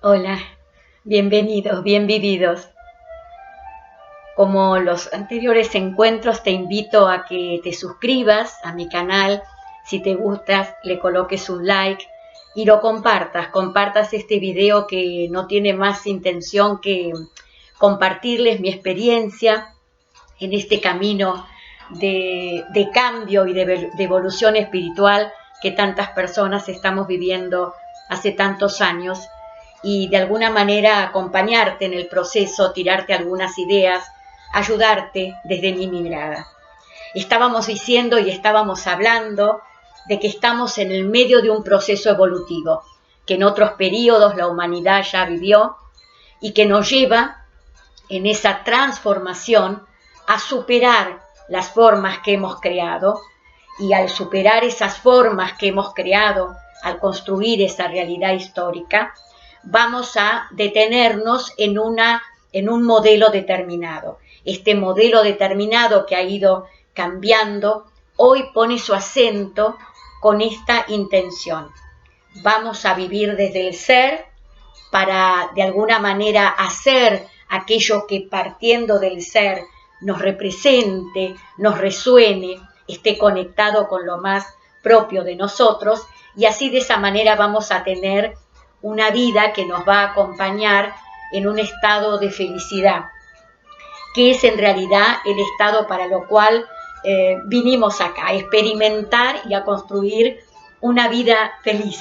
Hola, bienvenidos, bien vividos. Como los anteriores encuentros, te invito a que te suscribas a mi canal. Si te gusta, le coloques un like y lo compartas este video que no tiene más intención que compartirles mi experiencia en este camino de cambio y de evolución espiritual que tantas personas estamos viviendo hace tantos años, y de alguna manera acompañarte en el proceso, tirarte algunas ideas, ayudarte desde mi mirada. Estábamos diciendo y estábamos hablando de que estamos en el medio de un proceso evolutivo que en otros periodos la humanidad ya vivió y que nos lleva en esa transformación a superar las formas que hemos creado, y al superar esas formas que hemos creado, al construir esa realidad histórica, vamos a detenernos en un modelo determinado. Este modelo determinado que ha ido cambiando, hoy pone su acento con esta intención. Vamos a vivir desde el ser para de alguna manera hacer aquello que partiendo del ser nos represente, nos resuene, esté conectado con lo más propio de nosotros, y así de esa manera vamos a tener una vida que nos va a acompañar en un estado de felicidad, que es en realidad el estado para lo cual vinimos acá, a experimentar y a construir una vida feliz.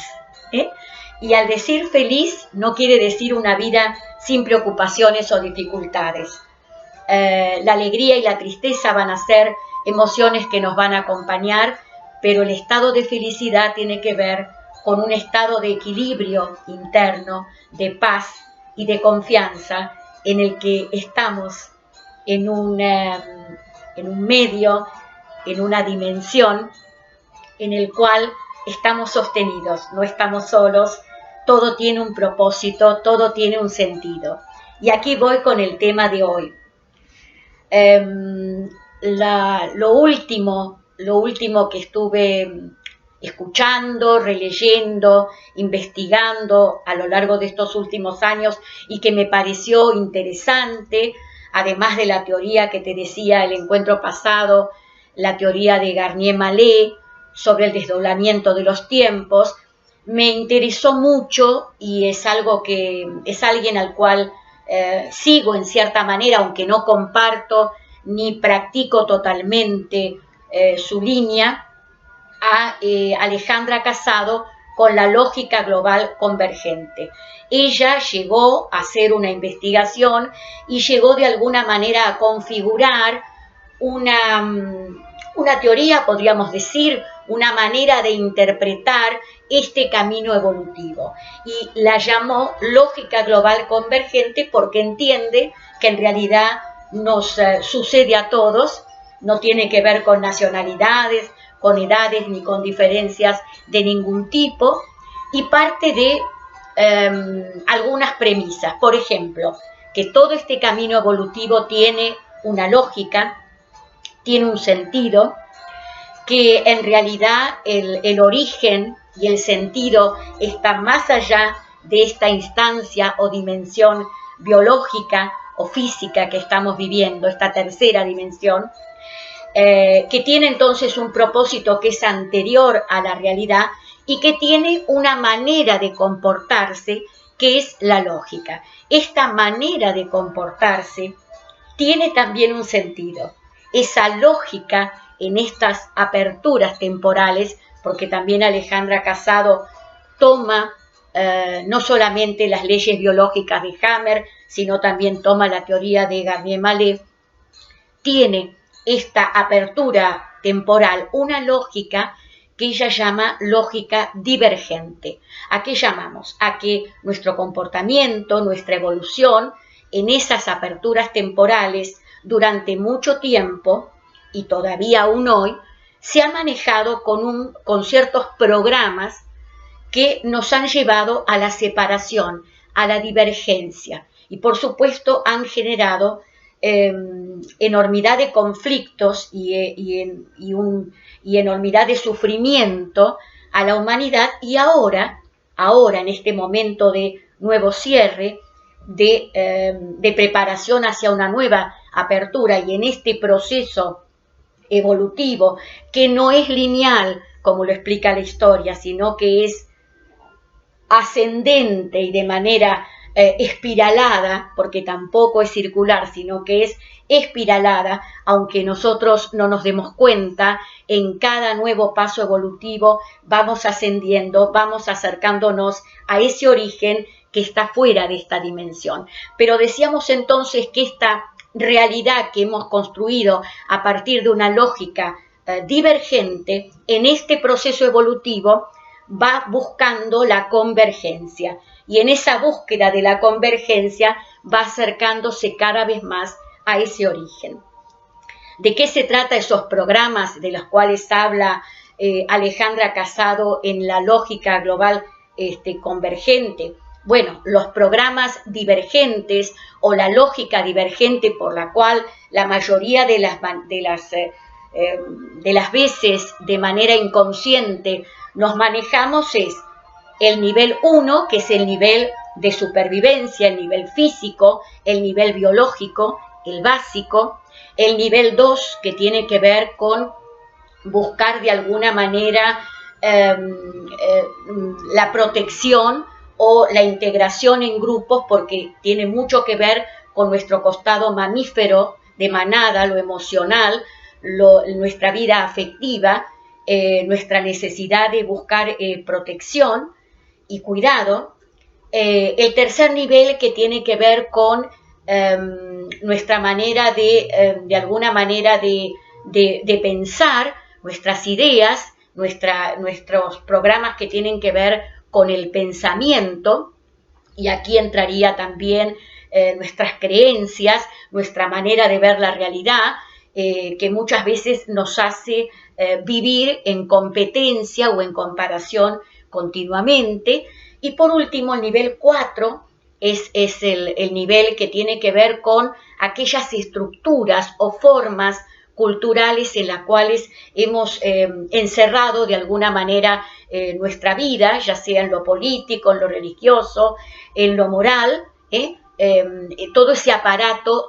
Y al decir feliz no quiere decir una vida sin preocupaciones o dificultades. La alegría y la tristeza van a ser emociones que nos van a acompañar, pero el estado de felicidad tiene que ver con un estado de equilibrio interno, de paz y de confianza, en el que estamos en un medio, en una dimensión en el cual estamos sostenidos, no estamos solos, todo tiene un propósito, todo tiene un sentido. Y aquí voy con el tema de hoy. Lo último que estuve escuchando, releyendo, investigando a lo largo de estos últimos años y que me pareció interesante, además de la teoría que te decía el encuentro pasado, la teoría de Garnier-Mallet sobre el desdoblamiento de los tiempos, me interesó mucho, y es alguien al cual sigo en cierta manera, aunque no comparto ni practico totalmente su línea, a Alejandra Casado, con la lógica global convergente. Ella llegó a hacer una investigación y llegó de alguna manera a configurar una teoría, podríamos decir, una manera de interpretar este camino evolutivo, y la llamó lógica global convergente porque entiende que en realidad nos sucede a todos, no tiene que ver con nacionalidades, con edades ni con diferencias de ningún tipo, y parte de algunas premisas. Por ejemplo, que todo este camino evolutivo tiene una lógica, tiene un sentido, que en realidad el origen y el sentido está más allá de esta instancia o dimensión biológica o física que estamos viviendo, esta tercera dimensión, que tiene entonces un propósito que es anterior a la realidad y que tiene una manera de comportarse que es la lógica. Esta manera de comportarse tiene también un sentido. Esa lógica en estas aperturas temporales, porque también Alejandra Casado toma no solamente las leyes biológicas de Hammer, sino también toma la teoría de Garnier-Mallet, tiene esta apertura temporal una lógica que ella llama lógica divergente. ¿A qué llamamos? A que nuestro comportamiento, nuestra evolución en esas aperturas temporales durante mucho tiempo, y todavía aún hoy, se ha manejado con ciertos programas que nos han llevado a la separación, a la divergencia, y por supuesto han generado enormidad de conflictos y enormidad de sufrimiento a la humanidad. Y ahora en este momento de nuevo cierre, de preparación hacia una nueva apertura, y en este proceso evolutivo que no es lineal, como lo explica la historia, sino que es ascendente y de manera espiralada, porque tampoco es circular, sino que es espiralada, aunque nosotros no nos demos cuenta, en cada nuevo paso evolutivo vamos ascendiendo, vamos acercándonos a ese origen que está fuera de esta dimensión. Pero decíamos entonces que esta realidad que hemos construido a partir de una lógica divergente, en este proceso evolutivo va buscando la convergencia, y en esa búsqueda de la convergencia va acercándose cada vez más a ese origen. ¿De qué se trata esos programas de los cuales habla Alejandra Casado en la lógica global convergente? Bueno, los programas divergentes o la lógica divergente por la cual la mayoría de las veces de manera inconsciente nos manejamos es el nivel 1, que es el nivel de supervivencia, el nivel físico, el nivel biológico, el básico, el nivel 2, que tiene que ver con buscar de alguna manera la protección o la integración en grupos, porque tiene mucho que ver con nuestro costado mamífero de manada, lo emocional, nuestra vida afectiva, nuestra necesidad de buscar protección y cuidado. El tercer nivel, que tiene que ver con nuestra manera de alguna manera de pensar, nuestras ideas, nuestros programas que tienen que ver con el pensamiento, y aquí entraría también nuestras creencias, nuestra manera de ver la realidad, que muchas veces nos hace vivir en competencia o en comparación continuamente. Y por último, el nivel 4 es el nivel que tiene que ver con aquellas estructuras o formas culturales en las cuales hemos encerrado de alguna manera nuestra vida, ya sea en lo político, en lo religioso, en lo moral, todo ese aparato,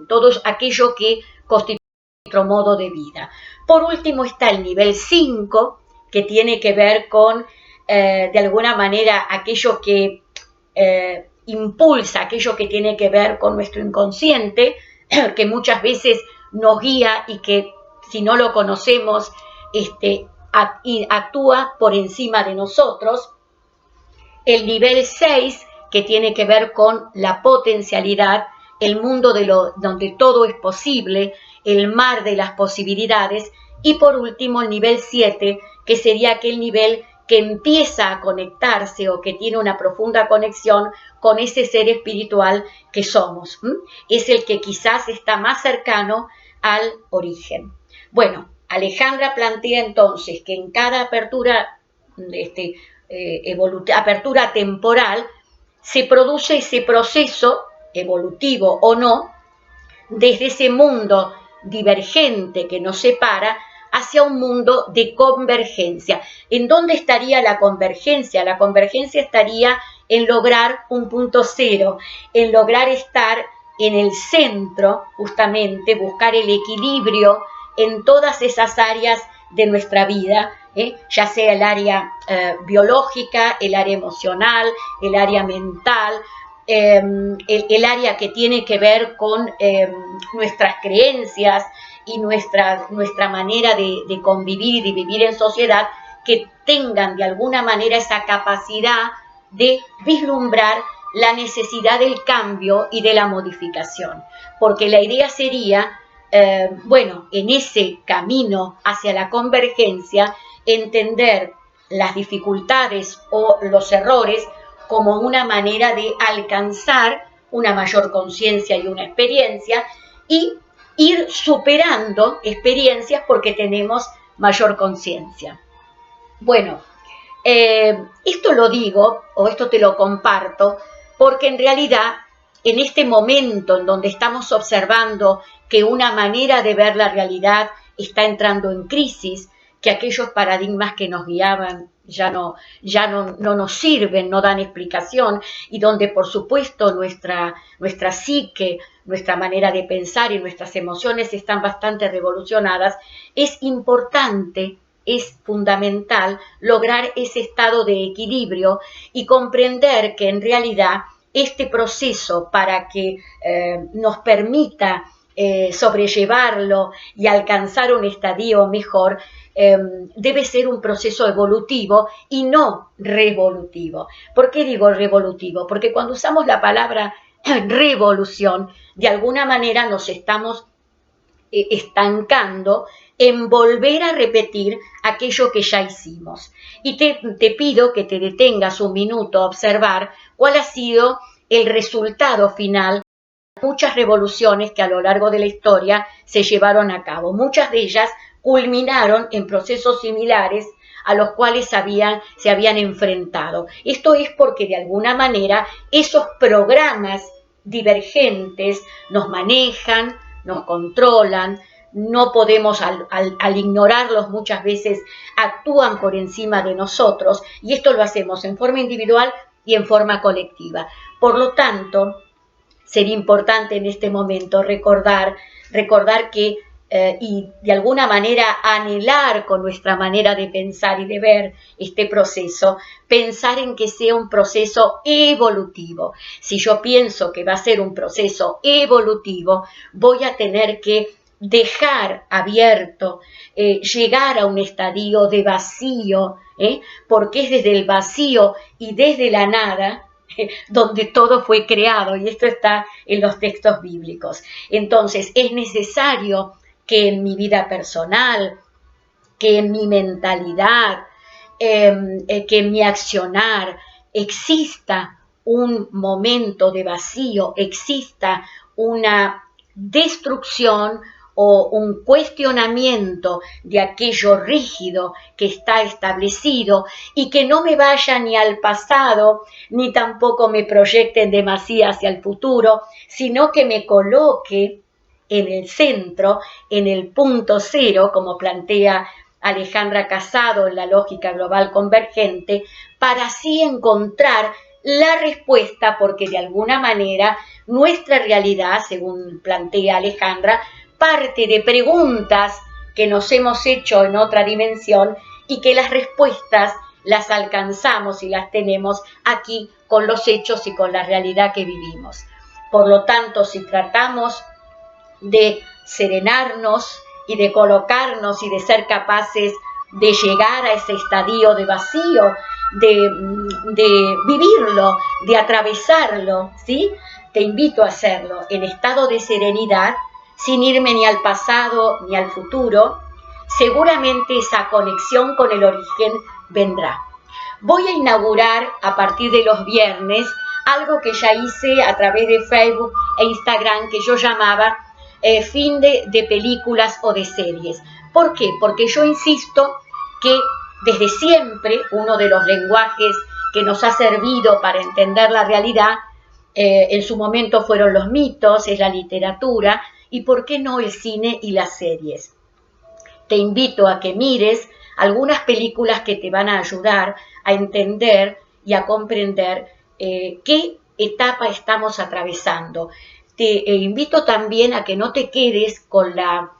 todo aquello que constituye nuestro modo de vida. Por último está el nivel 5, que tiene que ver con, de alguna manera, aquello que impulsa, aquello que tiene que ver con nuestro inconsciente, que muchas veces nos guía y que si no lo conocemos actúa por encima de nosotros. El nivel 6, que tiene que ver con la potencialidad, el mundo donde todo es posible, el mar de las posibilidades. Y por último el nivel 7, que sería aquel nivel que empieza a conectarse o que tiene una profunda conexión con ese ser espiritual que somos. Es el que quizás está más cercano al origen. Bueno, Alejandra plantea entonces que en cada apertura, apertura temporal, se produce ese proceso evolutivo o no, desde ese mundo divergente que nos separa hacia un mundo de convergencia. ¿En dónde estaría la convergencia? La convergencia estaría en lograr un punto cero, en lograr estar en el centro, justamente, buscar el equilibrio en todas esas áreas de nuestra vida, ya sea el área biológica, el área emocional, el área mental, el área que tiene que ver con nuestras creencias y nuestra manera de convivir y de vivir en sociedad, que tengan de alguna manera esa capacidad de vislumbrar la necesidad del cambio y de la modificación. Porque la idea sería, en ese camino hacia la convergencia, entender las dificultades o los errores como una manera de alcanzar una mayor conciencia y una experiencia, y ir superando experiencias porque tenemos mayor conciencia. Bueno, esto lo digo, o esto te lo comparto, porque en realidad en este momento en donde estamos observando que una manera de ver la realidad está entrando en crisis, que aquellos paradigmas que nos guiaban no nos sirven, no dan explicación, y donde por supuesto nuestra psique, nuestra manera de pensar y nuestras emociones están bastante revolucionadas, es importante, es fundamental lograr ese estado de equilibrio y comprender que en realidad este proceso, para que nos permita sobrellevarlo y alcanzar un estadio mejor, debe ser un proceso evolutivo y no revolutivo. ¿Por qué digo revolutivo? Porque cuando usamos la palabra revolución, de alguna manera nos estamos estancando en volver a repetir aquello que ya hicimos. Y te pido que te detengas un minuto a observar cuál ha sido el resultado final de muchas revoluciones que a lo largo de la historia se llevaron a cabo. Muchas de ellas culminaron en procesos similares a los cuales se habían enfrentado. Esto es porque de alguna manera esos programas divergentes nos manejan, nos controlan, no podemos, al ignorarlos muchas veces, actúan por encima de nosotros, y esto lo hacemos en forma individual y en forma colectiva. Por lo tanto, sería importante en este momento recordar que y de alguna manera anhelar con nuestra manera de pensar y de ver este proceso, pensar en que sea un proceso evolutivo. Si yo pienso que va a ser un proceso evolutivo, voy a tener que dejar abierto, llegar a un estadio de vacío, porque es desde el vacío y desde la nada donde todo fue creado, y esto está en los textos bíblicos. Entonces es necesario que en mi vida personal, que en mi mentalidad, que en mi accionar exista un momento de vacío, exista una destrucción o un cuestionamiento de aquello rígido que está establecido, y que no me vaya ni al pasado, ni tampoco me proyecte en demasía hacia el futuro, sino que me coloque en el centro, en el punto cero, como plantea Alejandra Casado en la lógica global convergente, para así encontrar la respuesta, porque de alguna manera nuestra realidad, según plantea Alejandra, parte de preguntas que nos hemos hecho en otra dimensión, y que las respuestas las alcanzamos y las tenemos aquí con los hechos y con la realidad que vivimos. Por lo tanto, si tratamos de serenarnos y de colocarnos y de ser capaces de llegar a ese estadio de vacío, de vivirlo, de atravesarlo, ¿sí? Te invito a hacerlo en estado de serenidad, sin irme ni al pasado ni al futuro. Seguramente esa conexión con el origen vendrá. Voy a inaugurar a partir de los viernes algo que ya hice a través de Facebook e Instagram, que yo llamaba fin de películas o de series. ¿Por qué? Porque yo insisto que desde siempre uno de los lenguajes que nos ha servido para entender la realidad en su momento fueron los mitos, es la literatura, y por qué no el cine y las series. Te invito a que mires algunas películas que te van a ayudar a entender y a comprender qué etapa estamos atravesando. Te invito también a que no te quedes con la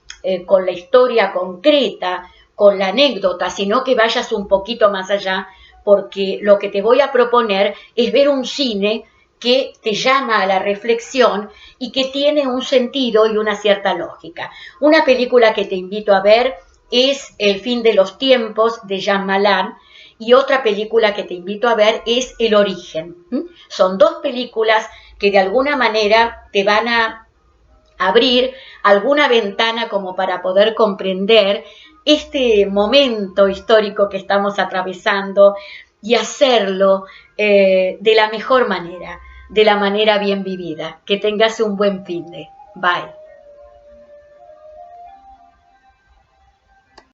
historia concreta, con la anécdota, sino que vayas un poquito más allá, porque lo que te voy a proponer es ver un cine que te llama a la reflexión y que tiene un sentido y una cierta lógica. Una película que te invito a ver es El fin de los tiempos, de Jean Malan, y otra película que te invito a ver es El origen. Son dos películas que de alguna manera te van a abrir alguna ventana como para poder comprender este momento histórico que estamos atravesando y hacerlo de la mejor manera, de la manera bien vivida. Que tengas un buen fin de. Bye.